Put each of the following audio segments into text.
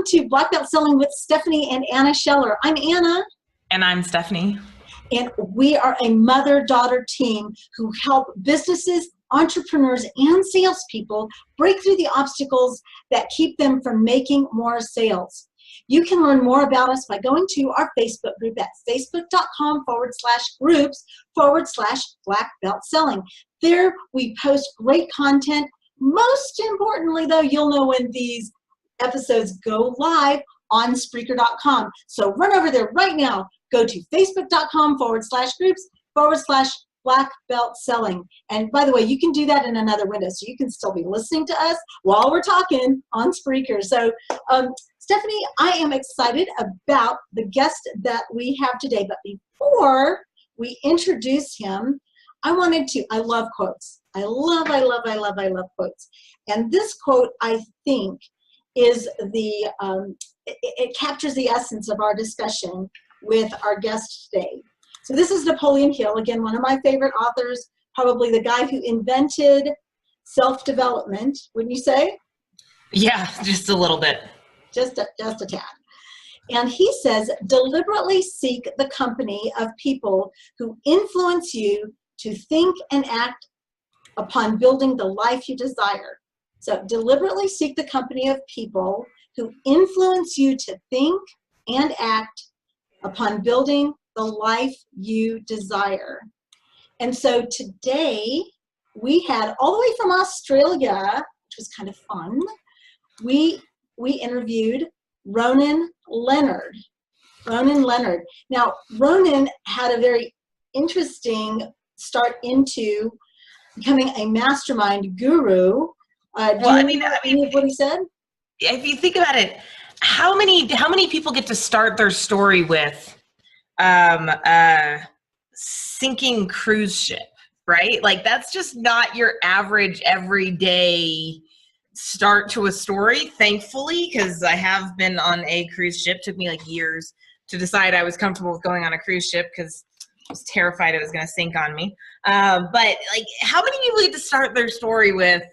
welcome to Black Belt Selling with Stephanie and Anna Scheller. I'm Anna. And I'm Stephanie. And we are a mother-daughter team who help businesses, entrepreneurs, and salespeople break through the obstacles that keep them from making more sales. You can learn more about us by going to our Facebook group at facebook.com/groups/Black Belt Selling. There we post great content. Most importantly, though, you'll know when these episodes go live on Spreaker.com. So run over there right now. Go to facebook.com/groups/Black Belt Selling. And by the way, you can do that in another window, so you can still be listening to us while we're talking on Spreaker. So, Stephanie, I am excited about the guest that we have today. But before we introduce him, I love quotes. I love quotes. And this quote, I think, is it captures the essence of our discussion with our guest today. So this is Napoleon Hill, again, one of my favorite authors, probably the guy who invented self-development, wouldn't you say? Yeah, just a little bit. Just a tad. And he says, deliberately seek the company of people who influence you to think and act upon building the life you desire. So deliberately seek the company of people who influence you to think and act upon building the life you desire. And so today we had, all the way from Australia, which was kind of fun, we interviewed Ronan Leonard. Now, Ronan had a very interesting start into becoming a mastermind guru. What he said? If you think about it, how many people get to start their story with sinking cruise ship, right? Like, that's just not your average everyday start to a story, thankfully, because I have been on a cruise ship. It took me like years to decide I was comfortable with going on a cruise ship because I was terrified it was going to sink on me. But like, how many people get to start their story with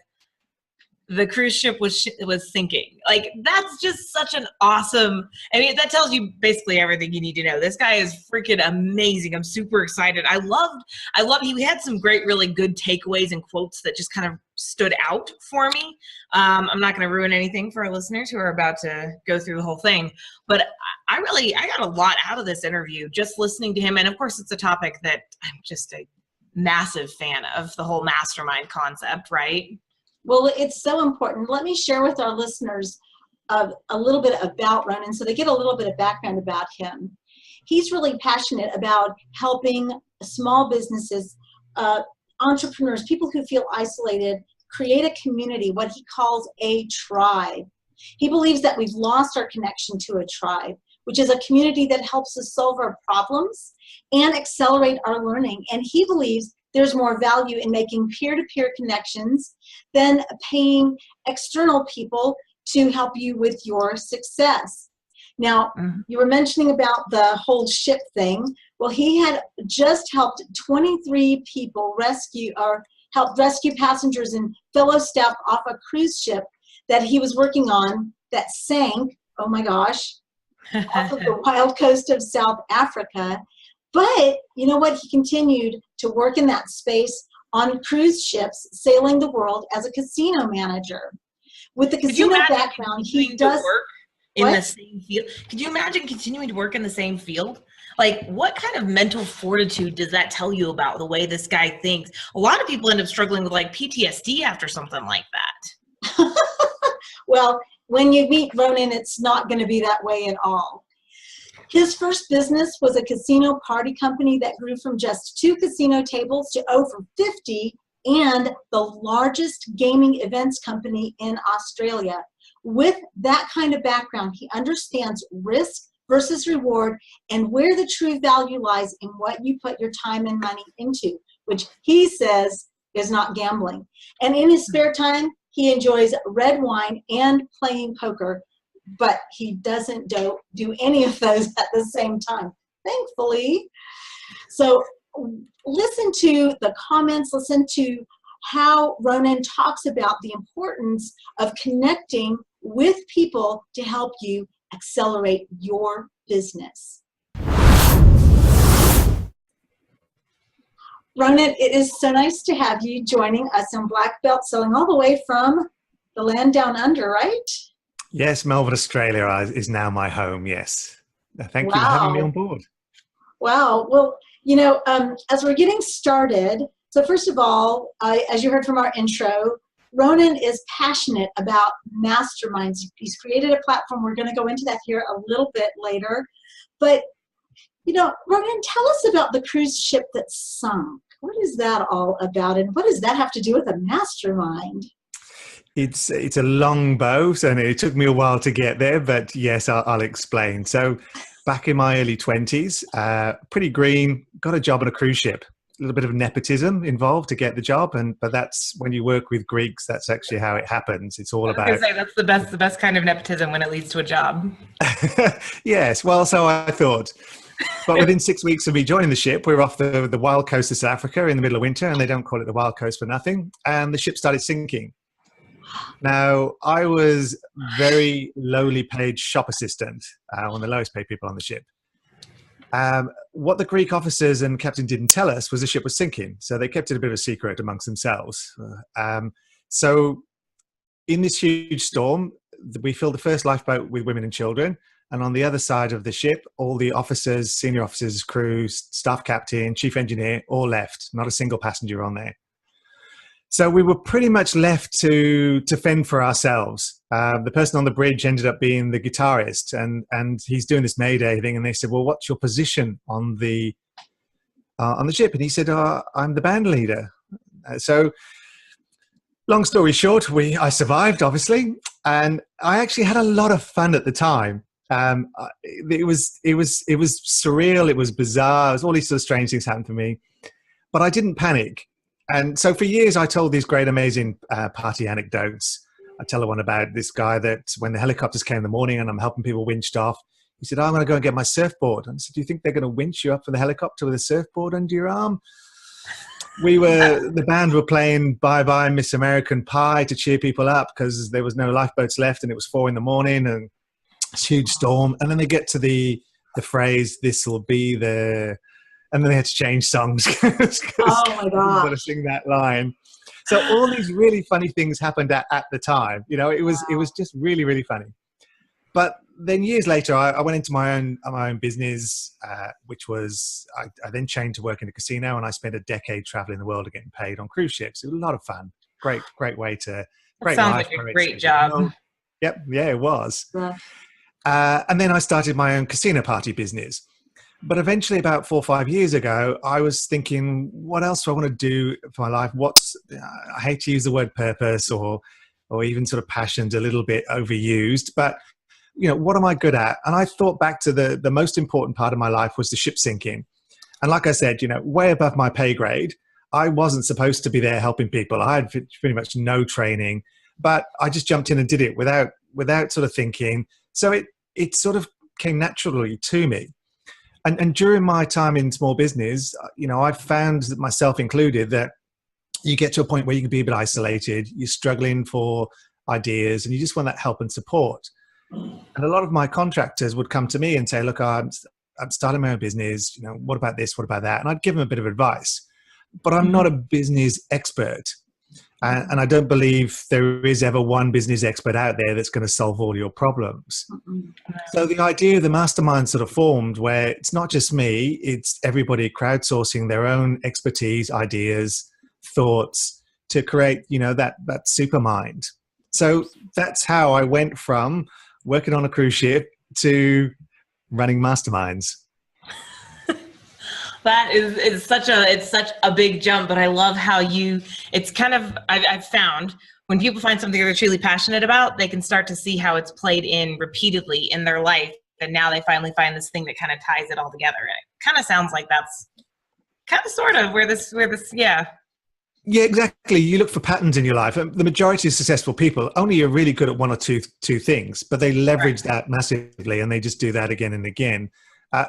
the cruise ship was sinking? Like, that's just such an awesome, I mean, that tells you basically everything you need to know. This guy is freaking amazing. I'm super excited. I loved, he had some great, really good takeaways and quotes that just kind of stood out for me. I'm not going to ruin anything for our listeners who are about to go through the whole thing, but I got a lot out of this interview just listening to him. And of course, it's a topic that I'm just a massive fan of, the whole mastermind concept, right? Well, it's so important. Let me share with our listeners a little bit about Ronan so they get a little bit of background about him. He's really passionate about helping small businesses, entrepreneurs, people who feel isolated, create a community, what he calls a tribe. He believes that we've lost our connection to a tribe, which is a community that helps us solve our problems and accelerate our learning. And he believes there's more value in making peer-to-peer connections than paying external people to help you with your success. Now, you were mentioning about the whole ship thing. Well, he had just helped 23 people helped rescue passengers and fellow staff off a cruise ship that he was working on that sank, oh my gosh, off of the wild coast of South Africa. But you know what? He continued to work in that space on cruise ships, sailing the world as a casino manager. With the casino background, he does work in the same field. Could you imagine continuing to work in the same field? Like, what kind of mental fortitude does that tell you about the way this guy thinks? A lot of people end up struggling with like PTSD after something like that. Well, when you meet Ronan, it's not going to be that way at all. His first business was a casino party company that grew from just 2 casino tables to over 50, and the largest gaming events company in Australia. With that kind of background, he understands risk versus reward and where the true value lies in what you put your time and money into, which he says is not gambling. And in his spare time, he enjoys red wine and playing poker, but he doesn't do any of those at the same time, thankfully. So listen to the comments, listen to how Ronan talks about the importance of connecting with people to help you accelerate your business. Ronan, it is so nice to have you joining us on Black Belt Selling, all the way from the land down under, right? Yes, Melbourne, Australia is now my home, yes. Thank you for Wow. having me on board. Wow. Well, you know, as we're getting started, so first of all, as you heard from our intro, Ronan is passionate about masterminds. He's created a platform. We're going to go into that here a little bit later. But, you know, Ronan, tell us about the cruise ship that sunk. What is that all about? And what does that have to do with a mastermind? It's a long boat, and it took me a while to get there, but yes, I'll explain. So back in my early 20s, pretty green, got a job on a cruise ship. A little bit of nepotism involved to get the job, but that's when you work with Greeks, that's actually how it happens. It's all about... That's the best kind of nepotism, when it leads to a job. Yes, well, so I thought. But within 6 weeks of me joining the ship, we were off the wild coast of South Africa in the middle of winter, and they don't call it the wild coast for nothing, and the ship started sinking. Now, I was very lowly paid shop assistant, one of the lowest paid people on the ship. What the Greek officers and captain didn't tell us was the ship was sinking, so they kept it a bit of a secret amongst themselves. So in this huge storm, we filled the first lifeboat with women and children, and on the other side of the ship, all the officers, senior officers, crew, staff captain, chief engineer, all left. Not a single passenger on there. So we were pretty much left to fend for ourselves. The person on the bridge ended up being the guitarist, and he's doing this Mayday thing. And they said, "Well, what's your position on the ship?" And he said, "I'm the band leader." So, long story short, I survived, obviously, and I actually had a lot of fun at the time. It was surreal. It was bizarre. It was all these sort of strange things happened to me, but I didn't panic. And so for years, I told these great, amazing party anecdotes. I tell one about this guy that when the helicopters came in the morning and I'm helping people winched off, he said, "I'm going to go and get my surfboard." And I said, "Do you think they're going to winch you up for the helicopter with a surfboard under your arm?" The band were playing Bye Bye Miss American Pie to cheer people up because there was no lifeboats left and it was 4 a.m. and it's a huge storm. And then they get to the phrase, "This'll be the..." And then they had to change songs. Oh my God! Got to sing that line. So all these really funny things happened at the time. You know, it was just really, really funny. But then years later, I went into my own business, which was I then changed to work in a casino, and I spent a decade traveling the world and getting paid on cruise ships. It was a lot of fun. Great way to great Sounds life. like a great job. Yep, yeah, it was. Yeah. And then I started my own casino party business. But eventually, about 4 or 5 years ago, I was thinking, what else do I want to do for my life? I hate to use the word purpose or even sort of passion's a little bit overused, but you know, what am I good at? And I thought back to the most important part of my life was the ship sinking. And like I said, you know, way above my pay grade. I wasn't supposed to be there helping people. I had pretty much no training, but I just jumped in and did it without sort of thinking. So it sort of came naturally to me. And during my time in small business, you know, I've found, myself included, that you get to a point where you can be a bit isolated, you're struggling for ideas, and you just want that help and support. And a lot of my contractors would come to me and say, "Look, I'm starting my own business, you know, what about this, what about that?" And I'd give them a bit of advice. But I'm not a business expert. And I don't believe there is ever one business expert out there that's going to solve all your problems. So the idea of the mastermind sort of formed where it's not just me, it's everybody crowdsourcing their own expertise, ideas, thoughts to create, you know, that super mind. So that's how I went from working on a cruise ship to running masterminds. That is such a big jump, but I love how it's kind of, I've found when people find something they're truly passionate about, they can start to see how it's played in repeatedly in their life. And now they finally find this thing that kind of ties it all together. And it kind of sounds like that's kind of sort of where this, yeah. Yeah, exactly. You look for patterns in your life. The majority of successful people only are really good at one or two things, but they leverage that massively and they just do that again and again.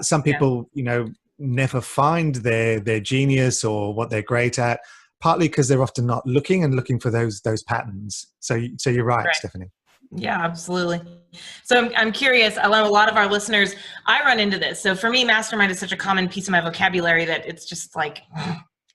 Some people, you know, never find their genius or what they're great at, partly because they're often not looking for those patterns. So you're right, Stephanie. Yeah, absolutely. So I'm curious, I know a lot of our listeners, I run into this. So for me, mastermind is such a common piece of my vocabulary that it's just like,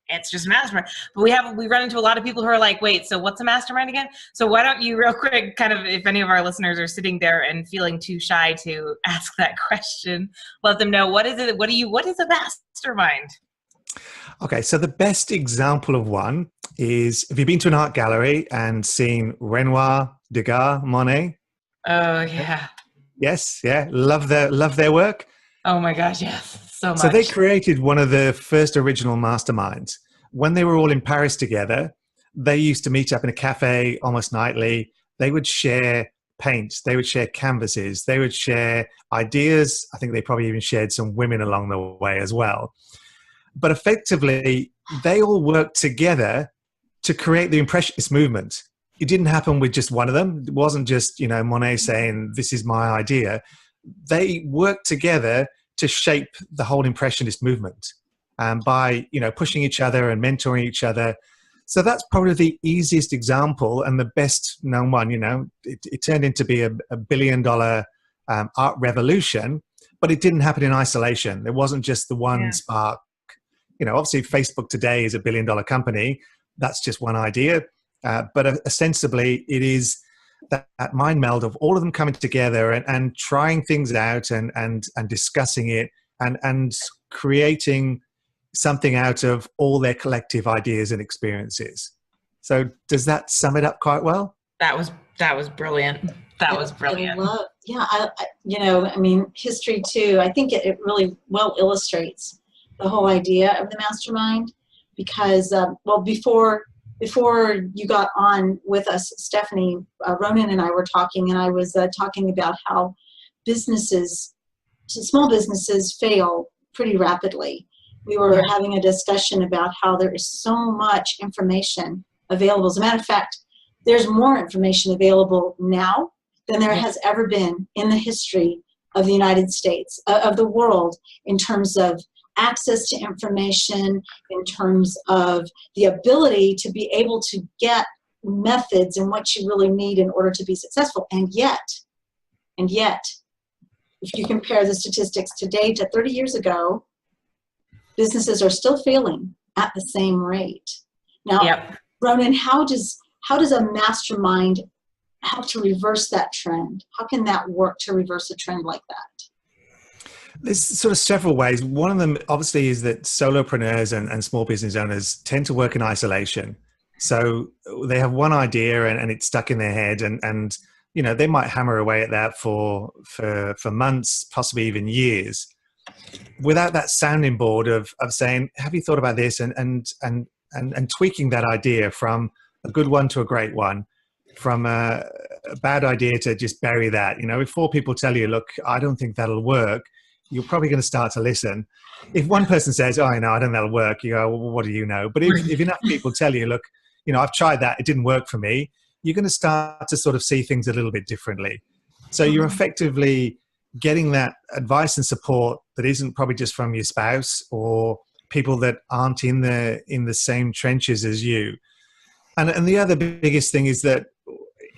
it's just mastermind. But we run into a lot of people who are like, wait, so what's a mastermind again? So why don't you real quick, kind of, if any of our listeners are sitting there and feeling too shy to ask that question, let them know, what is it? What is a mastermind? Okay, so the best example of one is, have you been to an art gallery and seen Renoir, Degas, Monet? Oh yeah. Yes, yeah, love their work. Oh my gosh, yes, so much. So they created one of the first original masterminds. When they were all in Paris together, they used to meet up in a cafe almost nightly. They would share paints, they would share canvases, they would share ideas. I think they probably even shared some women along the way as well. But effectively, they all worked together to create the Impressionist movement. It didn't happen with just one of them. It wasn't just, Monet saying, this is my idea. They worked together to shape the whole Impressionist movement by, pushing each other and mentoring each other. So that's probably the easiest example and the best known one. It turned into be a $1 billion art revolution, but it didn't happen in isolation. There wasn't just the one spark. Obviously Facebook today is a $1 billion company. That's just one idea. But ostensibly it is that mind meld of all of them coming together and trying things out and discussing it and creating something out of all their collective ideas and experiences. So does that sum it up quite well? That was brilliant. That was brilliant. History too. I think it really well illustrates the whole idea of the mastermind because, before you got on with us, Stephanie, Ronan and I were talking, and I was talking about how small businesses fail pretty rapidly. We were having a discussion about how there is so much information available. As a matter of fact, there's more information available now than there has ever been in the history of the United States, of the world, in terms of access to information, in terms of the ability to be able to get methods and what you really need in order to be successful. And yet, if you compare the statistics today to 30 years ago, businesses are still failing at the same rate. Now, Ronan, how does a mastermind help to reverse that trend? How can that work to reverse a trend like that? There's sort of several ways. One of them obviously is that solopreneurs and small business owners tend to work in isolation. So they have one idea and it's stuck in their head and they might hammer away at that for months, possibly even years, without that sounding board of saying, have you thought about this? And tweaking that idea from a good one to a great one, from a bad idea to just bury that. If 4 people tell you, look, I don't think that'll work, you're probably going to start to listen. If one person says, oh, I don't think that'll work, you go, well, what do you know? But if enough people tell you, look, I've tried that, it didn't work for me, you're going to start to sort of see things a little bit differently. So you're effectively getting that advice and support that isn't probably just from your spouse or people that aren't in the same trenches as you. And the other biggest thing is that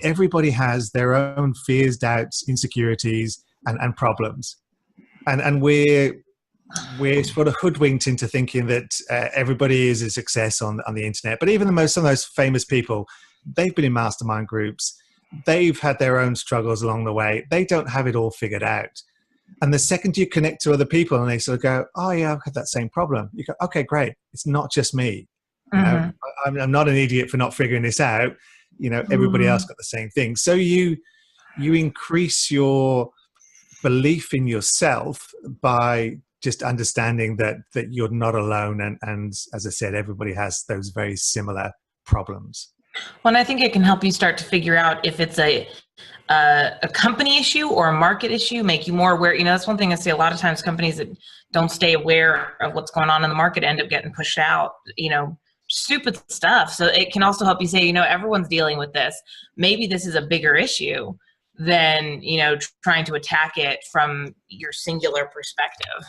everybody has their own fears, doubts, insecurities, and problems. And we're sort of hoodwinked into thinking that everybody is a success on the internet. But even some of those famous people, they've been in mastermind groups. They've had their own struggles along the way. They don't have it all figured out. And the second you connect to other people and they sort of go, oh yeah, I've had that same problem. You go, okay, great. It's not just me. I'm not an idiot for not figuring this out. Everybody else got the same thing. So you increase your belief in yourself by just understanding that you're not alone. And as I said, everybody has those very similar problems. Well, and I think it can help you start to figure out if it's a company issue or a market issue, make you more aware. That's one thing I see a lot of times, companies that don't stay aware of what's going on in the market end up getting pushed out, stupid stuff. So it can also help you say, everyone's dealing with this. Maybe this is a bigger issue than, trying to attack it from your singular perspective.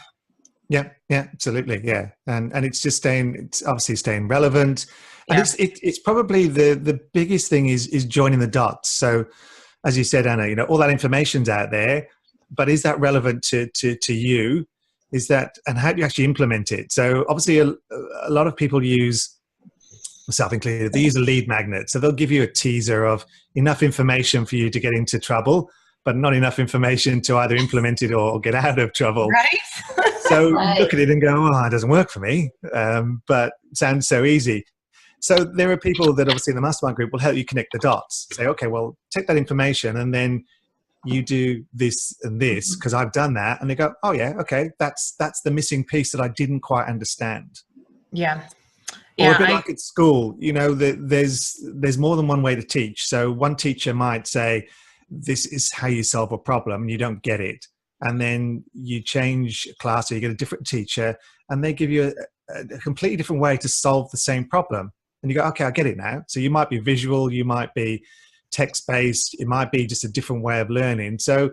Yeah, yeah, absolutely, yeah, and it's just it's obviously staying relevant, and Yeah. it's probably the biggest thing is joining the dots. So, as you said, Anna, all that information's out there, but is that relevant to you? Is that, and how do you actually implement it? So, obviously, a lot of people use, myself included, they use a lead magnet. So they'll give you a teaser of enough information for you to get into trouble, but not enough information to either implement it or get out of trouble. Right. So Right. you look at it and go, oh, it doesn't work for me, but it sounds so easy. So there are people that obviously in the mastermind group will help you connect the dots. Say, okay, well, take that information and then you do this and this because I've done that. And they go, oh yeah, okay, that's the missing piece that I didn't quite understand. Yeah. Or a bit like at school, there's more than one way to teach. So one teacher might say, this is how you solve a problem, and you don't get it. And then you change class or you get a different teacher and they give you a completely different way to solve the same problem. And you go, okay, I get it now. So you might be visual, you might be text-based, it might be just a different way of learning. So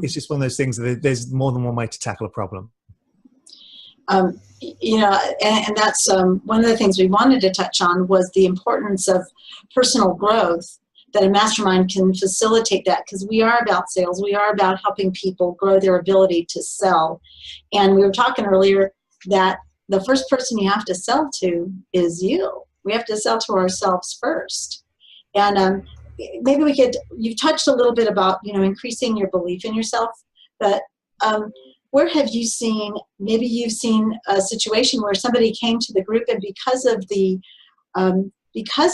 it's just one of those things that there's more than one way to tackle a problem. And that's one of the things we wanted to touch on was the importance of personal growth, that a mastermind can facilitate that, because we are about sales. We are about helping people grow their ability to sell. And we were talking earlier that the first person you have to sell to is you. We have to sell to ourselves first. And maybe you've touched a little bit about, increasing your belief in yourself, but where have you seen, maybe you've seen a situation where somebody came to the group and because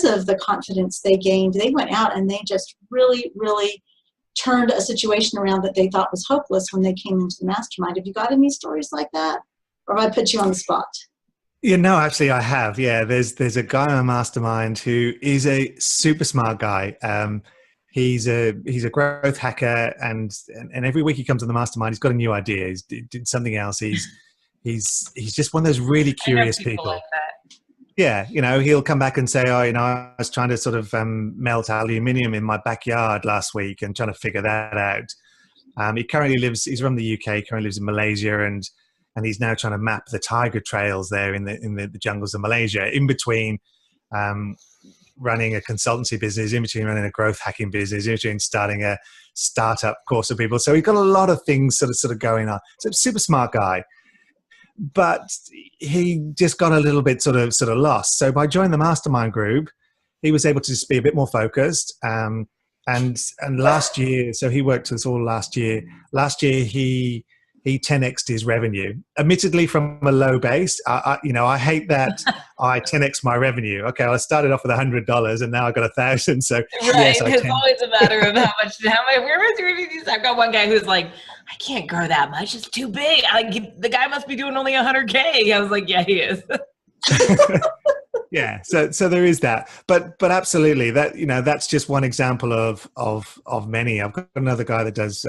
of the confidence they gained, they went out and they just really, really turned a situation around that they thought was hopeless when they came into the mastermind. Have you got any stories like that? Or have I put you on the spot? Yeah, no, actually I have. Yeah, there's a guy on a mastermind who is a super smart guy. He's a growth hacker, and every week he comes on the mastermind, he's got a new idea. He's did something else. He's just one of those really curious people. Like that. Yeah, he'll come back and say, oh, I was trying to sort of melt aluminium in my backyard last week and trying to figure that out. He's from the UK, currently lives in Malaysia, and he's now trying to map the tiger trails there in the jungles of Malaysia, in between running a consultancy business, in between running a growth hacking business, in between starting a startup course of people. So he's got a lot of things sort of going on. So super smart guy. But he just got a little bit sort of lost. So by joining the mastermind group, he was able to just be a bit more focused. And last year, so he worked with us all last year. Last year, he 10x'd his revenue, admittedly from a low base. I hate that I 10x my revenue. Okay, I started off with $100 and now I got 1,000. So right, yes, it's always a matter of where was the reviews? I've got one guy who's like, I can't grow that much. It's too big. The guy must be doing only 100K. I was like, yeah, he is. Yeah, so there is that, but absolutely that that's just one example of many. I've got another guy that does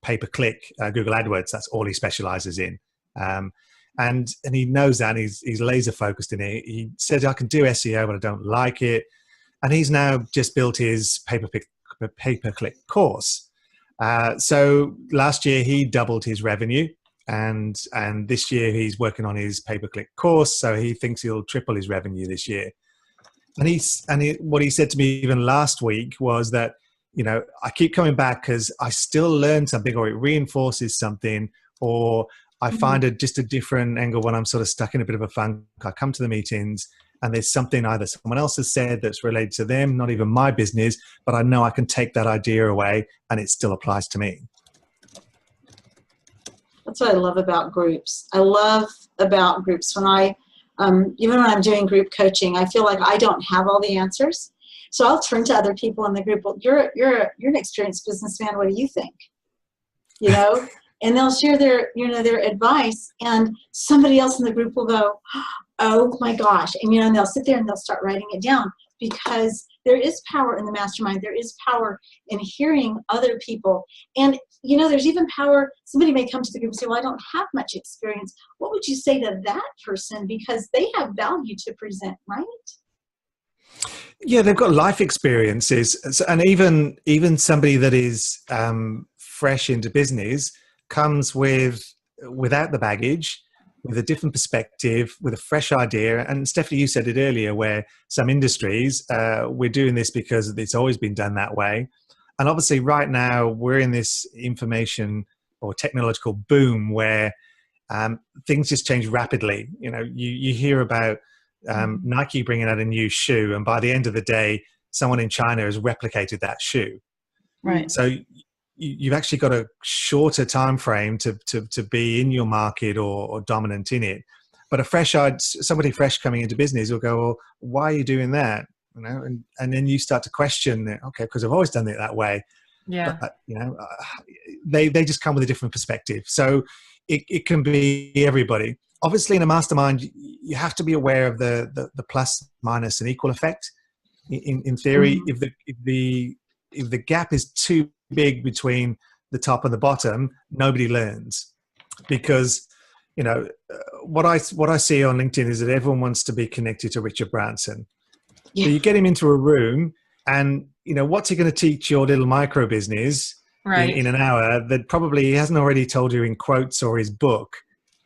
pay-per-click Google AdWords. That's all he specializes in, and he knows that. And he's laser focused in it. He says, I can do SEO, but I don't like it. And he's now just built his pay-per-click course. So last year he doubled his revenue. And this year he's working on his pay-per-click course, so he thinks he'll triple his revenue this year. And what he said to me even last week was that, I keep coming back because I still learn something, or it reinforces something, or I find just a different angle when I'm sort of stuck in a bit of a funk. I come to the meetings and there's something either someone else has said that's related to them, not even my business, but I know I can take that idea away and it still applies to me. That's what I love about groups. I love about groups when even when I'm doing group coaching, I feel like I don't have all the answers. So I'll turn to other people in the group. Well, you're an experienced businessman. What do you think? And they'll share their advice, and somebody else in the group will go, oh my gosh. And they'll sit there and they'll start writing it down, because there is power in the mastermind. There is power in hearing other people. And, there's even power. Somebody may come to the group and say, well, I don't have much experience. What would you say to that person? Because they have value to present, right? Yeah, they've got life experiences. And even somebody that is fresh into business comes without the baggage. with a different perspective, with a fresh idea. And Stephanie, you said it earlier, where some industries, we're doing this because it's always been done that way. And obviously right now we're in this information or technological boom where things just change rapidly. You know, you hear about Nike bringing out a new shoe, and by the end of the day, someone in China has replicated that shoe. Right. So you've actually got a shorter time frame to be in your market or dominant in it. But somebody fresh coming into business will go, well, why are you doing that? You know, and then you start to question it. Okay, because I've always done it that way. Yeah. But, you know, they just come with a different perspective. So it can be everybody. Obviously, in a mastermind, you have to be aware of the plus, minus, and equal effect. In theory, if the gap is too big between the top and the bottom, nobody learns. Because, you know, what I see on LinkedIn is that everyone wants to be connected to Richard Branson. Yeah. So you get him into a room, and you know, what's he going to teach your little micro business in an hour that probably he hasn't already told you in quotes or his book?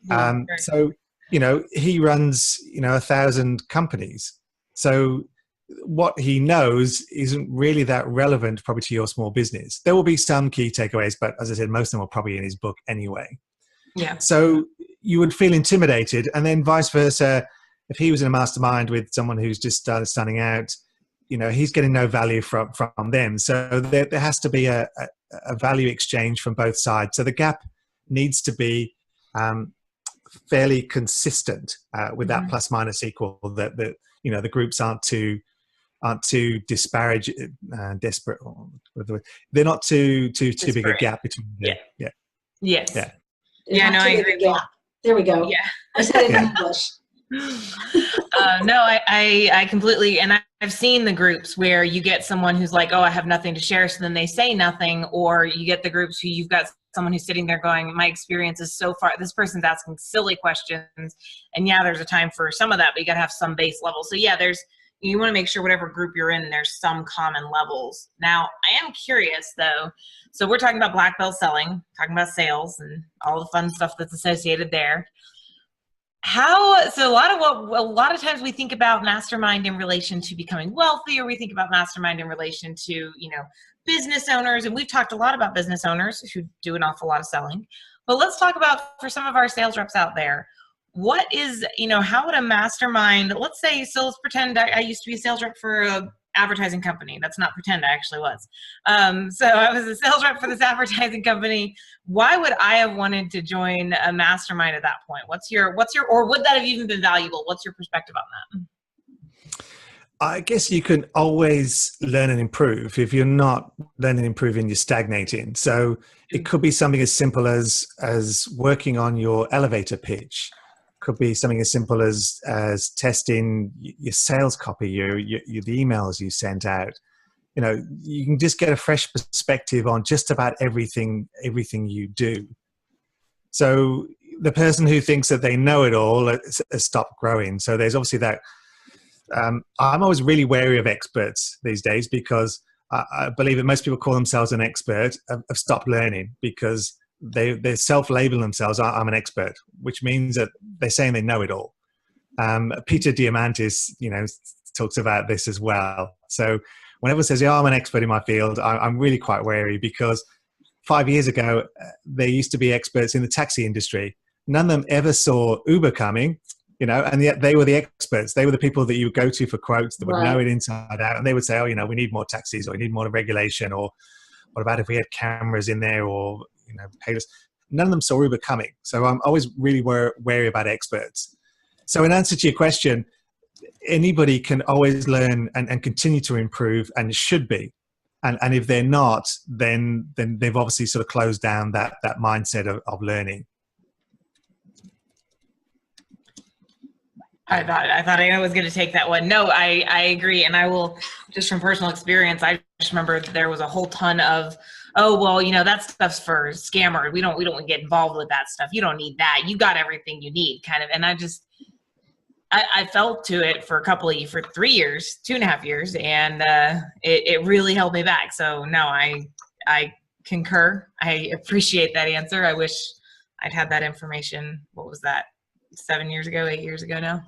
Yeah, so, you know, he runs, you know, 1,000 companies. So what he knows isn't really that relevant probably to your small business. There will be some key takeaways, but as I said, most of them are probably in his book anyway. Yeah. So you would feel intimidated, and then vice versa. If he was in a mastermind with someone who's just starting out, you know, he's getting no value from them. So there has to be a value exchange from both sides. So the gap needs to be fairly consistent with that plus minus equal. That you know, the groups aren't too disparage, desperate. They're not too big a gap between them. Yeah. Yes. Yeah. Yeah. No, I agree. Gap. There we go. Yeah. I said it in English. No, I completely, and I've seen the groups where you get someone who's like, oh, I have nothing to share, so then they say nothing, or you get the groups who you've got someone who's sitting there going, my experience is so far, this person's asking silly questions, and yeah, there's a time for some of that, but you gotta have some base level. So yeah, you want to make sure whatever group you're in, there's some common levels. Now, I am curious though, so we're talking about black belt selling, talking about sales and all the fun stuff that's associated there. So a lot of times we think about mastermind in relation to becoming wealthy, or we think about mastermind in relation to, you know, business owners. And we've talked a lot about business owners who do an awful lot of selling, but let's talk about, for some of our sales reps out there, what is, you know, how would a mastermind, let's say, so let's pretend I used to be a sales rep for a advertising company. That's not pretend, I actually was. So I was a sales rep for this advertising company. Why would I have wanted to join a mastermind at that point? What's your, or would that have even been valuable? What's your perspective on that? I guess you can always learn and improve. If you're not learning and improving, you're stagnating. So it could be something as simple as working on your elevator pitch. Could be something as simple as testing your sales copy, the emails you sent out. You know, you can just get a fresh perspective on just about everything you do. So the person who thinks that they know it all has stopped growing. So there's obviously that. I'm always really wary of experts these days, because I believe that most people call themselves an expert have stopped learning, because they self-label themselves, I'm an expert, which means that they're saying they know it all. Peter Diamandis, you know, talks about this as well. So whenever says, yeah, I'm an expert in my field, I'm really quite wary, because 5 years ago, there used to be experts in the taxi industry. None of them ever saw Uber coming, you know, and yet they were the experts. They were the people that you would go to for quotes that would know it inside out. And they would say, oh, you know, we need more taxis, or we need more regulation, or what about if we had cameras in there, or, you know, haters. None of them saw Uber coming. So I'm always really wary about experts. So in answer to your question, anybody can always learn and continue to improve, and should be. And if they're not, then they've obviously sort of closed down that mindset of learning. I thought I was going to take that one. No, I agree. And I will, just from personal experience, I just remember there was a whole ton of, oh, well, you know, that stuff's for scammers. We don't get involved with that stuff. You don't need that. You got everything you need, kind of. And I felt to it for 3 years, 2.5 years, and it really held me back. So no, I concur. I appreciate that answer. I wish I'd had that information. What was that? 7 years ago, 8 years ago now.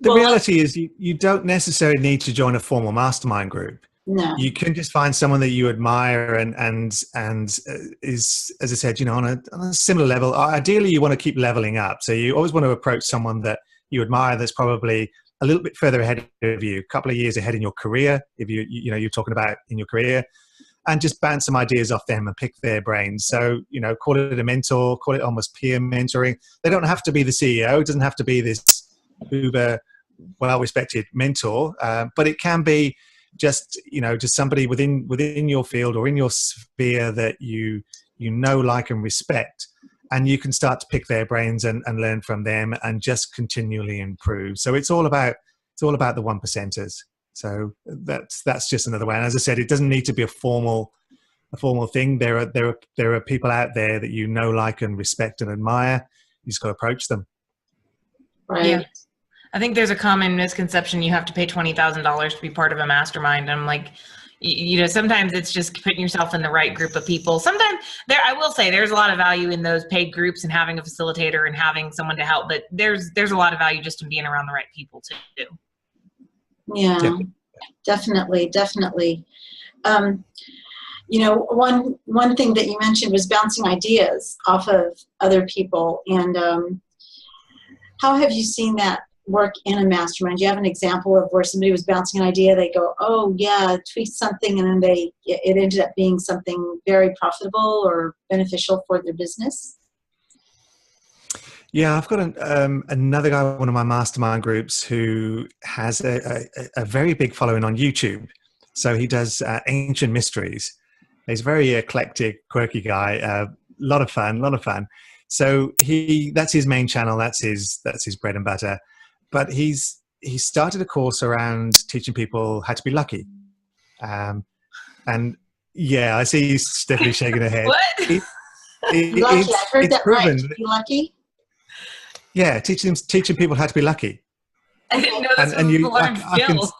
The reality is you don't necessarily need to join a formal mastermind group. No. You can just find someone that you admire and is, as I said, on a similar level. Ideally, you want to keep leveling up. So you always want to approach someone that you admire that's probably a little bit further ahead of you, a couple of years ahead in your career, if you're talking about in your career, and just bounce some ideas off them and pick their brains. So, call it a mentor, call it almost peer mentoring. They don't have to be the CEO. It doesn't have to be this uber well-respected mentor, but it can be just somebody within your field or in your sphere that you like and respect, and you can start to pick their brains and learn from them and just continually improve. So it's all about the 1%ers. So that's just another way. And as I said, it doesn't need to be a formal thing. There are people out there that like and respect and admire. You just got to approach them. Right. Yeah. I think there's a common misconception you have to pay $20,000 to be part of a mastermind. I'm like, sometimes it's just putting yourself in the right group of people. Sometimes I will say there's a lot of value in those paid groups and having a facilitator and having someone to help, but there's a lot of value just in being around the right people too. Yeah, definitely. One thing that you mentioned was bouncing ideas off of other people. And how have you seen that work in a mastermind? Do you have an example of where somebody was bouncing an idea, they go, oh yeah, tweak something, and then it ended up being something very profitable or beneficial for their business? Yeah, I've got another guy, one of my mastermind groups, who has a very big following on YouTube. So he does ancient mysteries. He's a very eclectic, quirky guy. A lot of fun. So that's his main channel. That's his bread and butter. But he started a course around teaching people how to be lucky. And yeah, I see you definitely shaking her head. What? Lucky, I heard that right. To be lucky? Yeah, teaching people how to be lucky. I didn't know this was a learned skill.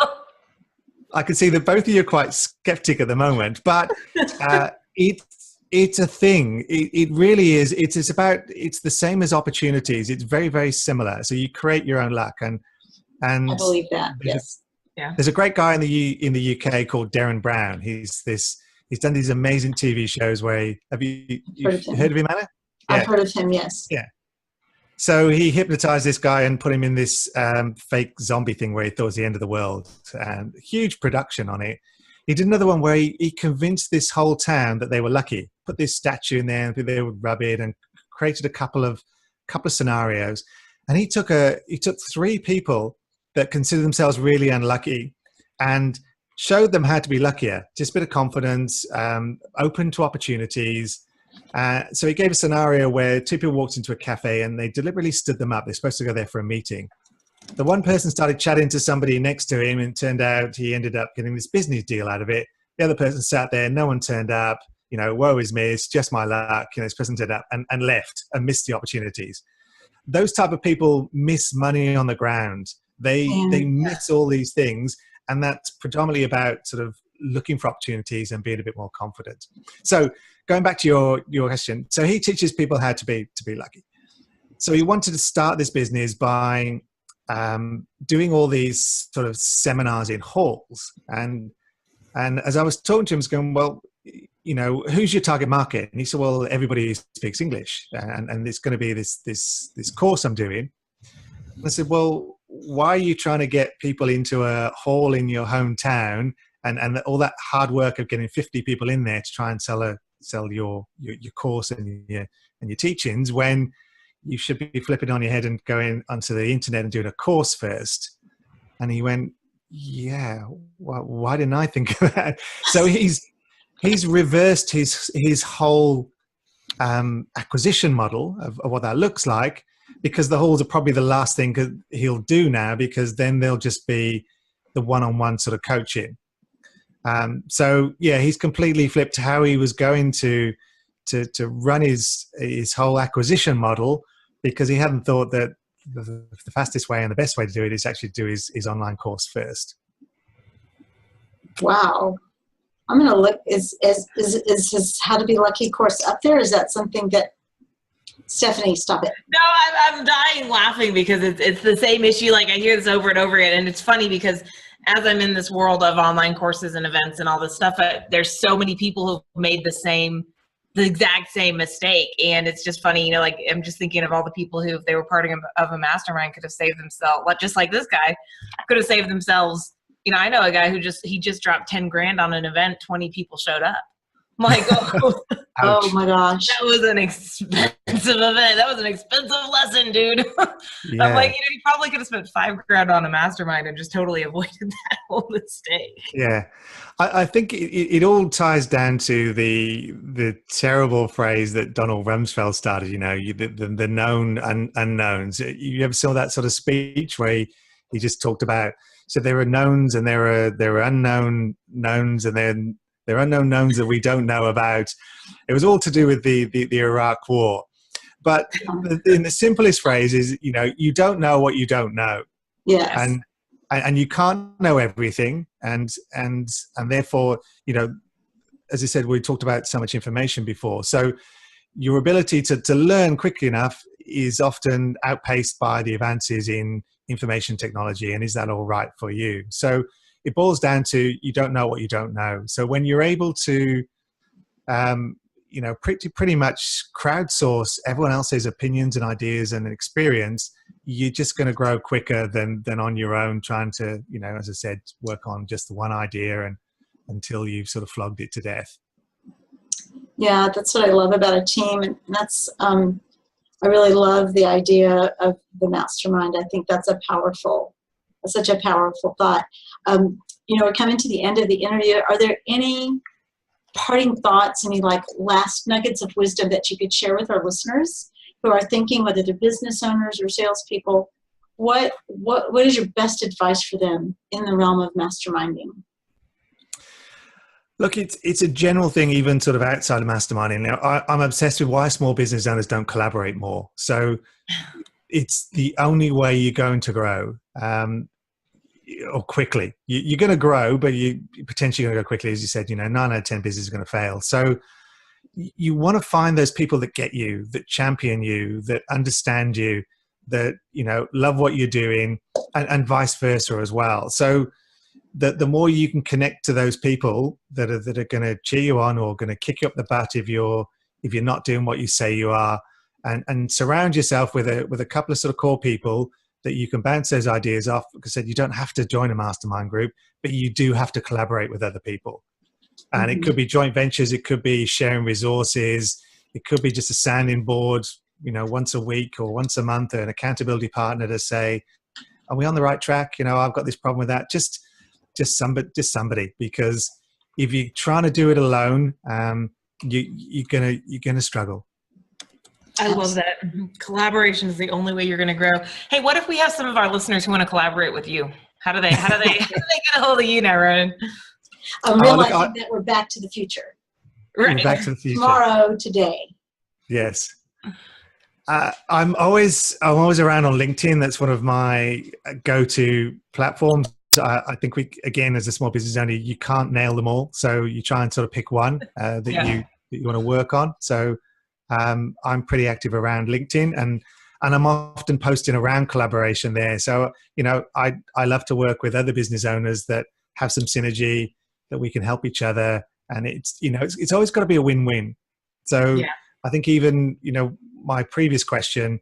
I can see that both of you are quite skeptic at the moment, but it's a thing. It really is. It's the same as opportunities. It's very, very similar. So you create your own luck, and I believe that. Yes. Yeah. There's a great guy in the UK called Darren Brown. He's done these amazing TV shows where have you heard of him, Anna? Yeah. I've heard of him. Yes. Yeah. So he hypnotized this guy and put him in this fake zombie thing where he thought it was the end of the world, and huge production on it. He did another one where he convinced this whole town that they were lucky, put this statue in there and they would rub it, and created a couple of scenarios. And he took 3 people that consider themselves really unlucky and showed them how to be luckier, just a bit of confidence, open to opportunities. So he gave a scenario where 2 people walked into a cafe and they deliberately stood them up. They're supposed to go there for a meeting. The one person started chatting to somebody next to him, and it turned out he ended up getting this business deal out of it. The other person sat there, no one turned up, woe is me, it's just my luck, this person turned up and left and missed the opportunities. Those type of people miss money on the ground. They miss all these things, and that's predominantly about sort of looking for opportunities and being a bit more confident. So going back to your question, so he teaches people how to be lucky. So he wanted to start this business by doing all these sort of seminars in halls, and as I was talking to him, I was going, well, who's your target market? And he said, well, everybody who speaks English, and it's going to be this course I'm doing. And I said, well, why are you trying to get people into a hall in your hometown and all that hard work of getting 50 people in there to try and sell your course and your teachings, when you should be flipping on your head and going onto the internet and doing a course first? And he went, yeah, why didn't I think of that? So he's reversed his whole acquisition model of what that looks like, because the halls are probably the last thing he'll do now, because then they'll just be the one-on-one sort of coaching. So yeah, he's completely flipped how he was going to run his whole acquisition model, because he hadn't thought that the fastest way and the best way to do it is actually do his online course first. Wow. I'm going to look, is his How to Be Lucky course up there? Is that something that Stephanie, stop it. No, I'm dying laughing because it's the same issue. Like I hear this over and over again, and it's funny because as I'm in this world of online courses and events and all this stuff, there's so many people who've made the exact same mistake, and it's just funny, you know. Like I'm just thinking of all the people who, if they were part of a mastermind, could have saved themselves. Just like this guy could have saved themselves. You know, I know a guy who just dropped 10 grand on an event. 20 people showed up. I'm like, oh my gosh, that was an expensive event. That was an expensive lesson, dude. Yeah. I'm like, you know, you probably could have spent 5 grand on a mastermind and just totally avoided that whole mistake. Yeah, I think it all ties down to the terrible phrase that Donald Rumsfeld started. You know, the known unknowns. You ever saw that sort of speech where he just talked about, so there are knowns and there are unknown knowns, and then there are unknown knowns that we don't know about. It was all to do with the Iraq War. But in the simplest phrase is, you know, you don't know what you don't know. Yes. And you can't know everything. And therefore, you know, as I said, we talked about so much information before. So your ability to learn quickly enough is often outpaced by the advances in information technology. And is that all right for you? So it boils down to, you don't know what you don't know. So when you're able to, you know, pretty much crowdsource everyone else's opinions and ideas and experience, you're just going to grow quicker than on your own, trying to, you know, as I said, work on just the one idea and until you've sort of flogged it to death. Yeah, that's what I love about a team. And that's, I really love the idea of the mastermind. I think that's such a powerful thought. You know, we're coming to the end of the interview. Are there any parting thoughts, any like last nuggets of wisdom that you could share with our listeners who are thinking, whether they're business owners or salespeople? What is your best advice for them in the realm of masterminding? Look, it's a general thing, even sort of outside of masterminding. Now, I'm obsessed with why small business owners don't collaborate more. So it's the only way you're going to grow. Or quickly. You're going to grow, but you potentially going to go quickly. As you said, you know, 9 out of 10 businesses are going to fail. So you want to find those people that get you, that champion you, that understand you, that, you know, love what you're doing, and vice versa as well. So the more you can connect to those people that are going to cheer you on or going to kick you up the butt if you're not doing what you say you are, and surround yourself with a couple of sort of core people that you can bounce those ideas off. Like I said, you don't have to join a mastermind group, but you do have to collaborate with other people. And it could be joint ventures, it could be sharing resources, it could be just a sounding board, you know, once a week or once a month, an accountability partner to say, are we on the right track? You know, I've got this problem with that. Just somebody, because if you're trying to do it alone, you're gonna struggle. I love that. Collaboration is the only way you're going to grow. Hey, what if we have some of our listeners who want to collaborate with you? How do they get a hold of you now, Ronan? I'm realizing that we're back to the future. Right. Back to the future. Tomorrow, today. Yes. I'm always around on LinkedIn. That's one of my go-to platforms. I think again, as a small business owner, you can't nail them all. So you try and sort of pick one that you want to work on. So I'm pretty active around LinkedIn, and I'm often posting around collaboration there. So, you know, I love to work with other business owners that have some synergy, that we can help each other. And it's, you know, it's always got to be a win-win. So I think even, you know, my previous question,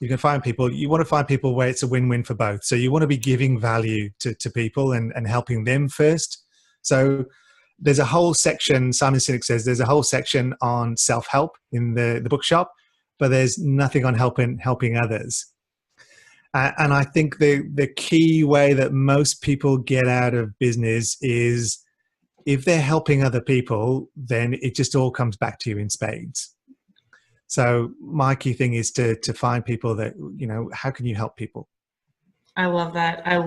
you want to find people where it's a win-win for both. So you want to be giving value to people and helping them first. So there's a whole section, Simon Sinek says, there's a whole section on self-help in the bookshop, but there's nothing on helping others. And I think the key way that most people get out of business is if they're helping other people, then it just all comes back to you in spades. So my key thing is to find people that, you know, how can you help people? I love that. I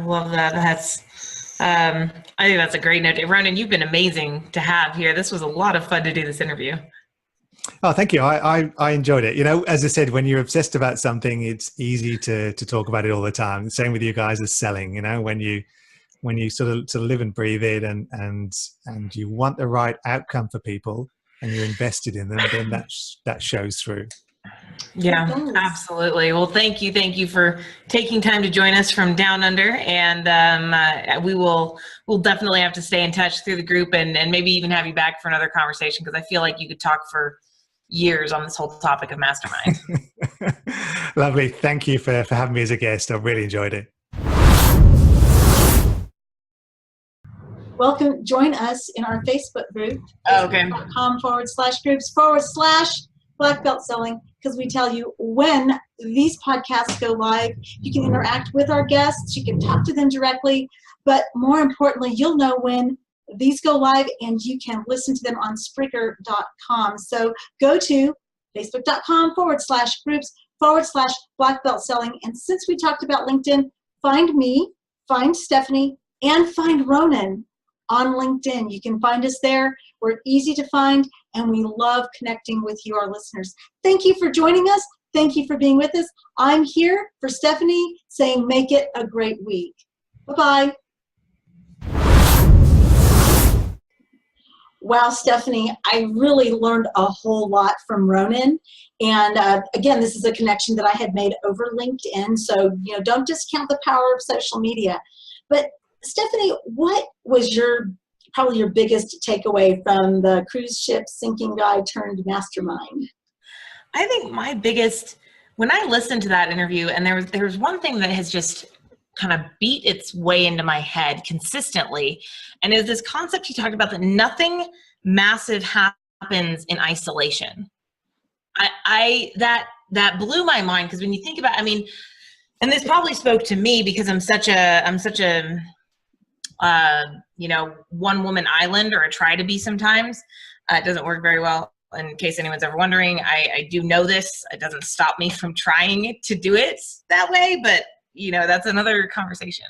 think that's a great note. Ronan, you've been amazing to have here. This was a lot of fun to do this interview. Oh, thank you. I enjoyed it. You know, as I said, when you're obsessed about something, it's easy to talk about it all the time. The same with you guys as selling, you know, when you sort of live and breathe it and you want the right outcome for people and you're invested in them, then that shows through. Yeah, absolutely. Well, thank you. Thank you for taking time to join us from down under. And we'll definitely have to stay in touch through the group and maybe even have you back for another conversation, because I feel like you could talk for years on this whole topic of Mastermind. Lovely. Thank you for having me as a guest. I've really enjoyed it. Welcome. Join us in our Facebook group. Okay. Facebook.com/groups/Black Belt Selling, because we tell you when these podcasts go live. You can interact with our guests. You can talk to them directly. But more importantly, you'll know when these go live, and you can listen to them on Spreaker.com. So go to Facebook.com/groups/Black Belt Selling. And since we talked about LinkedIn, find me, find Stephanie, and find Ronan on LinkedIn. You can find us there. We're easy to find, and we love connecting with you, our listeners. Thank you for joining us. Thank you for being with us. I'm here for Stephanie, saying make it a great week. Bye-bye. Wow, Stephanie, I really learned a whole lot from Ronan. And again, this is a connection that I had made over LinkedIn. So, don't discount the power of social media. But Stephanie, what was probably your biggest takeaway from the cruise ship sinking guy turned mastermind? I think my biggest, when I listened to that interview, and there was one thing that has just kind of beat its way into my head consistently, and it was this concept he talked about that nothing massive happens in isolation. That blew my mind, because when you think about, and this probably spoke to me because I'm such a one woman island, or I try to be sometimes. It doesn't work very well. In case anyone's ever wondering, I do know this. It doesn't stop me from trying to do it that way, but that's another conversation.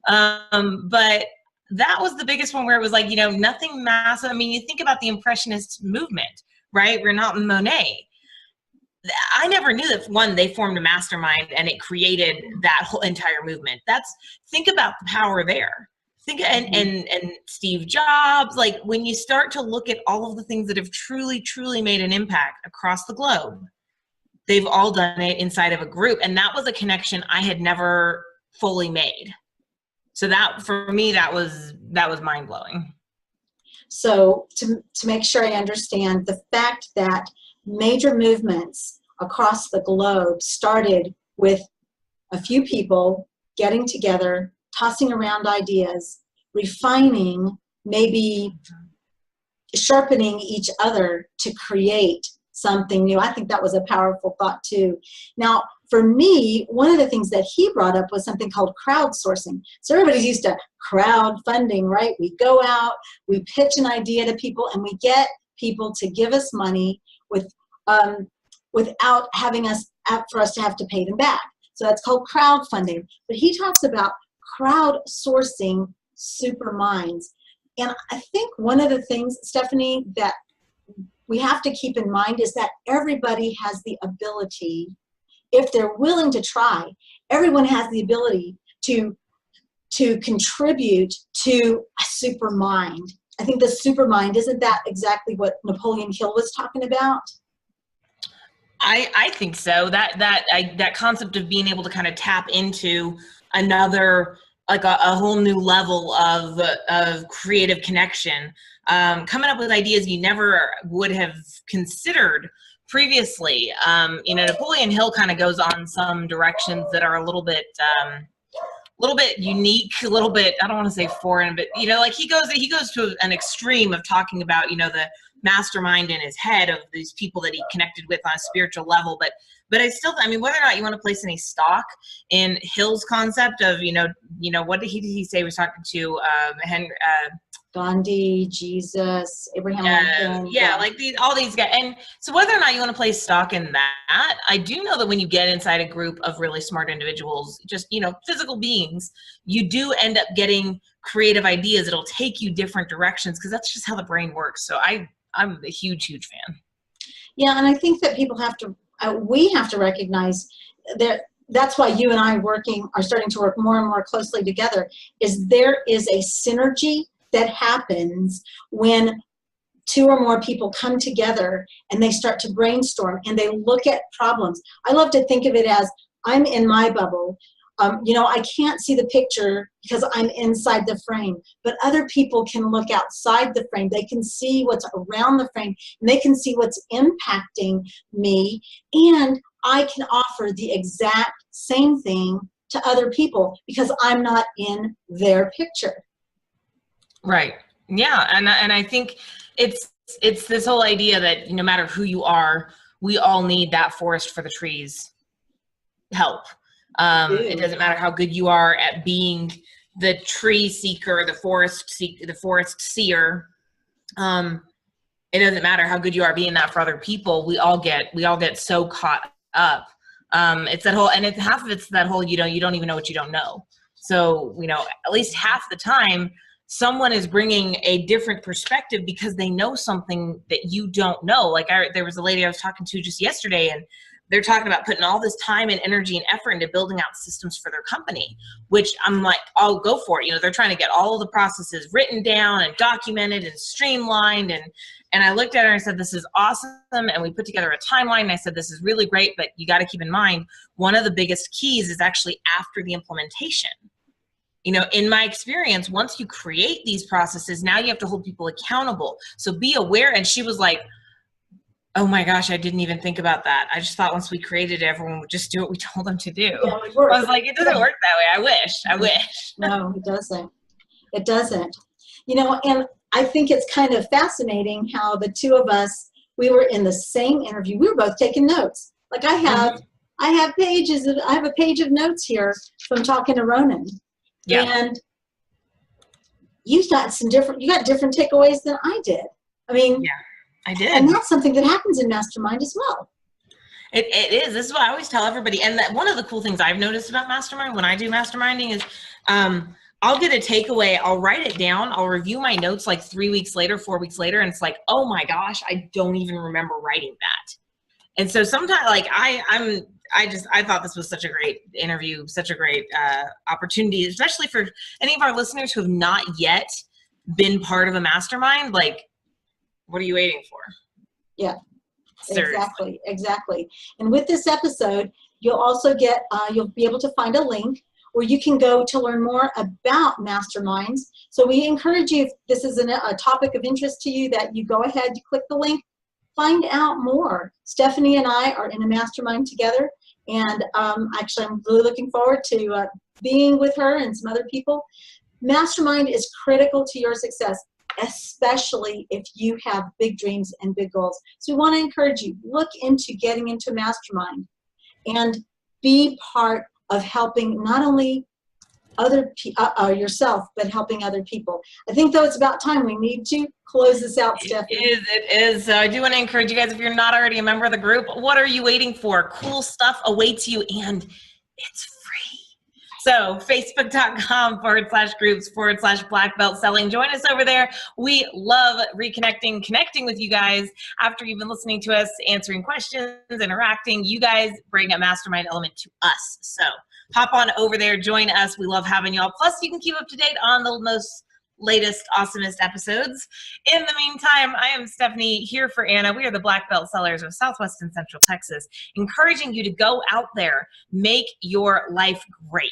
But that was the biggest one, where it was like, nothing massive. You think about the Impressionist movement, right? Renaud and Monet. I never knew that, one, they formed a mastermind and it created that whole entire movement. Think about the power there. And Steve Jobs, like, when you start to look at all of the things that have truly, truly made an impact across the globe, they've all done it inside of a group. And that was a connection I had never fully made. So that, for me, that was mind blowing. So to make sure I understand, the fact that major movements across the globe started with a few people getting together, tossing around ideas, refining, maybe sharpening each other to create something new. I think that was a powerful thought too. Now, for me, one of the things that he brought up was something called crowdsourcing. So everybody's used to crowdfunding, right? We go out, we pitch an idea to people, and we get people to give us money without having for us to have to pay them back. So that's called crowdfunding. But he talks about crowdsourcing super minds. And I think one of the things, Stephanie, that we have to keep in mind is that everybody has the ability, if they're willing to try, everyone has the ability to contribute to a super mind. I think the super mind, isn't that exactly what Napoleon Hill was talking about? I think so. That concept of being able to kind of tap into another, like a whole new level of creative connection, coming up with ideas you never would have considered previously. Napoleon Hill kind of goes on some directions that are a little bit unique, a little bit, I don't want to say foreign, but like he goes to an extreme of talking about the mastermind in his head of these people that he connected with on a spiritual level. But I still, whether or not you want to place any stock in Hill's concept of, what did he say he was talking to Gandhi, Jesus, Abraham Lincoln. Yeah, like all these guys. And so whether or not you want to place stock in that, I do know that when you get inside a group of really smart individuals, just, physical beings, you do end up getting creative ideas. It'll take you different directions, because that's just how the brain works. So I'm a huge, huge fan. Yeah, and I think that people we have to recognize that. That's why you and I are starting to work more and more closely together, is there is a synergy that happens when two or more people come together and they start to brainstorm and they look at problems. I love to think of it as I'm in my bubble. I can't see the picture because I'm inside the frame, but other people can look outside the frame. They can see what's around the frame, and they can see what's impacting me, and I can offer the exact same thing to other people because I'm not in their picture. Right. Yeah. And I think it's this whole idea that no matter who you are, we all need that forest for the trees help. It doesn't matter how good you are at being the tree seeker, the forest seer. It doesn't matter how good you are being that for other people. We all get so caught up. It's that whole, and it's half of it's that whole, you don't even know what you don't know. So, at least half the time someone is bringing a different perspective because they know something that you don't know. Like there was a lady I was talking to just yesterday, and they're talking about putting all this time and energy and effort into building out systems for their company, which I'm like, I'll go for it. They're trying to get all of the processes written down and documented and streamlined. And I looked at her and I said, this is awesome. And we put together a timeline. And I said, this is really great, but you got to keep in mind, one of the biggest keys is actually after the implementation. In my experience, once you create these processes, now you have to hold people accountable. So be aware. And she was like, oh my gosh, I didn't even think about that. I just thought once we created it, everyone would just do what we told them to do. Yeah, I was like, it doesn't work that way. I wish. No, it doesn't. It doesn't. And I think it's kind of fascinating how the two of us, we were in the same interview. We were both taking notes. Like I have a page of notes here from talking to Ronan. Yeah. And you got different takeaways than I did. I mean, yeah. I did. And that's something that happens in Mastermind as well. It is. This is what I always tell everybody. And one of the cool things I've noticed about Mastermind when I do masterminding is I'll get a takeaway. I'll write it down. I'll review my notes like 3 weeks later, 4 weeks later. And it's like, oh my gosh, I don't even remember writing that. And so sometimes like I thought this was such a great interview, such a great opportunity, especially for any of our listeners who have not yet been part of a mastermind. Like, what are you waiting for? Yeah, Seriously. Exactly. And with this episode, you'll also get, you'll be able to find a link where you can go to learn more about masterminds. So we encourage you, if this is a topic of interest to you, that you go ahead, you click the link, find out more. Stephanie and I are in a mastermind together, and actually I'm really looking forward to being with her and some other people. Mastermind is critical to your success, especially if you have big dreams and big goals. So we want to encourage you, look into getting into Mastermind and be part of helping not only yourself, but helping other people. I think though it's about time we need to close this out, Stephanie. It is. I do want to encourage you guys, if you're not already a member of the group, what are you waiting for? Cool stuff awaits you, and it's free. So facebook.com/groups/black belt selling. Join us over there. We love connecting with you guys after you've been listening to us, answering questions, interacting. You guys bring a mastermind element to us. So hop on over there, join us. We love having y'all. Plus, you can keep up to date on the most latest, awesomest episodes. In the meantime, I am Stephanie here for Anna. We are the Black Belt Sellers of Southwest and Central Texas, encouraging you to go out there, make your life great.